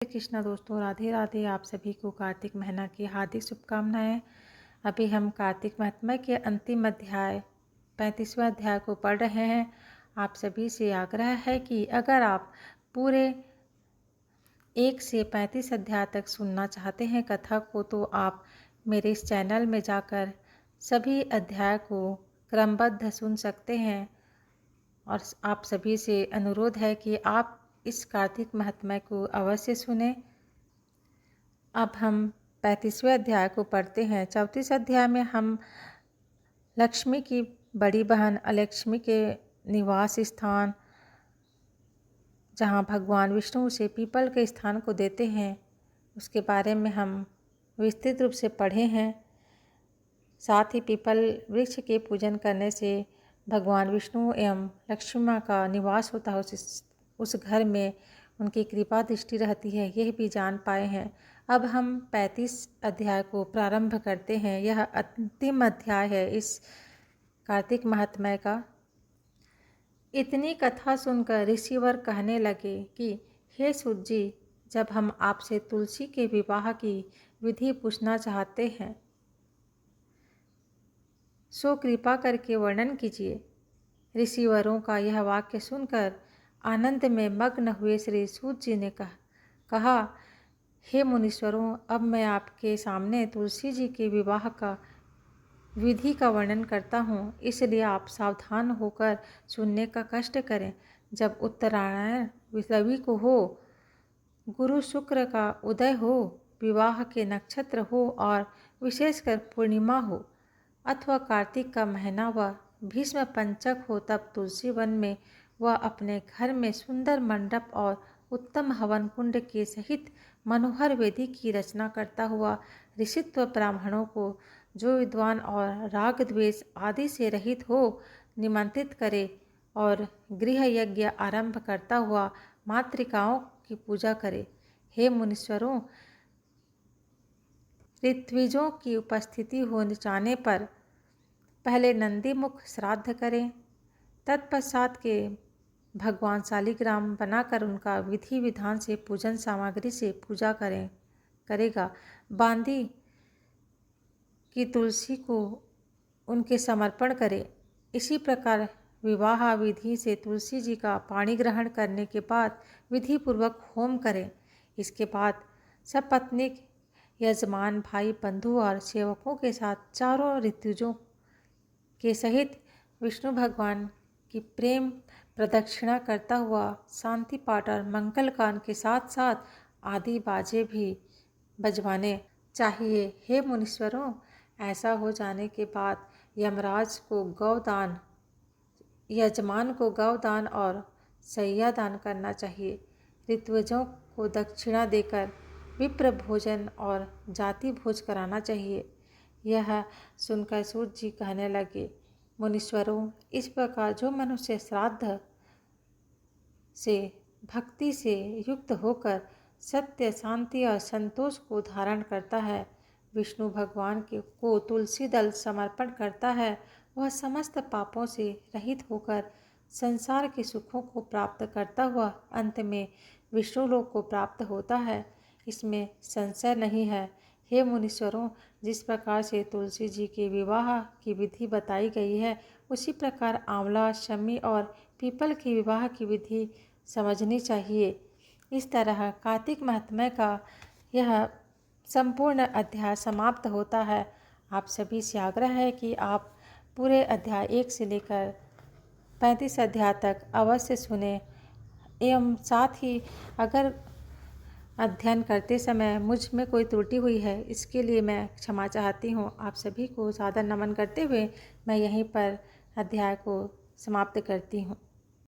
हरे कृष्णा दोस्तों, राधे राधे। आप सभी को कार्तिक महीना की हार्दिक शुभकामनाएं। अभी हम कार्तिक महात्म्य के अंतिम अध्याय 35वां अध्याय को पढ़ रहे हैं। आप सभी से आग्रह है कि अगर आप पूरे 1 से 35 अध्याय तक सुनना चाहते हैं कथा को, तो आप मेरे इस चैनल में जाकर सभी अध्याय को क्रमबद्ध सुन सकते हैं। और आप सभी से अनुरोध है कि आप इस कार्तिक महात्म्य को अवश्य सुने। अब हम 35वें अध्याय को पढ़ते हैं। 34 अध्याय में हम लक्ष्मी की बड़ी बहन अलक्ष्मी के निवास स्थान, जहाँ भगवान विष्णु उसे पीपल के स्थान को देते हैं, उसके बारे में हम विस्तृत रूप से पढ़े हैं। साथ ही पीपल वृक्ष के पूजन करने से भगवान विष्णु एवं लक्ष्मी माँ का निवास होता है, उस घर में उनकी कृपा दृष्टि रहती है, यह भी जान पाए हैं। अब हम 35 अध्याय को प्रारंभ करते हैं। यह अंतिम अध्याय है इस कार्तिक महात्म्य का। इतनी कथा सुनकर ऋषिवर कहने लगे कि हे सूत जी, जब हम आपसे तुलसी के विवाह की विधि पूछना चाहते हैं, सो कृपा करके वर्णन कीजिए। ऋषिवरों का यह वाक्य सुनकर आनंद में मग्न हुए श्री सूत जी ने कहा, हे मुनीश्वरों, अब मैं आपके सामने तुलसी जी के विवाह का विधि का वर्णन करता हूँ, इसलिए आप सावधान होकर सुनने का कष्ट करें। जब उत्तरायण रवि को हो, गुरु शुक्र का उदय हो, विवाह के नक्षत्र हो और विशेषकर पूर्णिमा हो अथवा कार्तिक का महीना व भीष्म पंचक हो, तब तुलसी वन में वह अपने घर में सुंदर मंडप और उत्तम हवन कुंड के सहित मनोहर वेदी की रचना करता हुआ ऋषित्व ब्राह्मणों को, जो विद्वान और राग द्वेष आदि से रहित हो, निमंत्रित करे और गृह यज्ञ आरंभ करता हुआ मातृकाओं की पूजा करे। हे मुनीश्वरों, ऋत्विजों की उपस्थिति हो जाने पर पहले नंदीमुख श्राद्ध करें, तत्पश्चात के भगवान शालिग्राम बनाकर उनका विधि विधान से पूजन सामग्री से पूजा करेगा। बांदी की तुलसी को उनके समर्पण करें। इसी प्रकार विवाह विधि से तुलसी जी का पाणी ग्रहण करने के बाद विधि पूर्वक होम करें। इसके बाद सपत्नीक यजमान, भाई, बंधु और सेवकों के साथ चारों ऋतुजों के सहित विष्णु भगवान की प्रेम प्रदक्षिणा करता हुआ शांति पाठ और मंगल गान के साथ साथ आदि बाजे भी बजवाने चाहिए। हे मुनीश्वरों, ऐसा हो जाने के बाद यमराज को गौदान, यजमान को गौदान और सैया दान करना चाहिए। ऋत्विजों को दक्षिणा देकर विप्र भोजन और जाति भोज कराना चाहिए। यह सुनकर सूत जी कहने लगे, मुनीश्वरों, इस प्रकार जो मनुष्य श्राद्ध से भक्ति से युक्त होकर सत्य, शांति और संतोष को धारण करता है, विष्णु भगवान को तुलसी दल समर्पण करता है, वह समस्त पापों से रहित होकर संसार के सुखों को प्राप्त करता हुआ अंत में विष्णु लोक को प्राप्त होता है, इसमें संशय नहीं है। हे मुनीश्वरों, जिस प्रकार से तुलसी जी के विवाह की विधि बताई गई है, उसी प्रकार आंवला, शमी और पीपल के विवाह की विधि समझनी चाहिए। इस तरह कार्तिक महात्म्य का यह संपूर्ण अध्याय समाप्त होता है। आप सभी से आग्रह है कि आप पूरे अध्याय 1 से लेकर 35 अध्याय तक अवश्य सुने एवं साथ ही अगर अध्ययन करते समय मुझ में कोई त्रुटि हुई है, इसके लिए मैं क्षमा चाहती हूँ। आप सभी को सादर नमन करते हुए मैं यहीं पर अध्याय को समाप्त करती हूँ।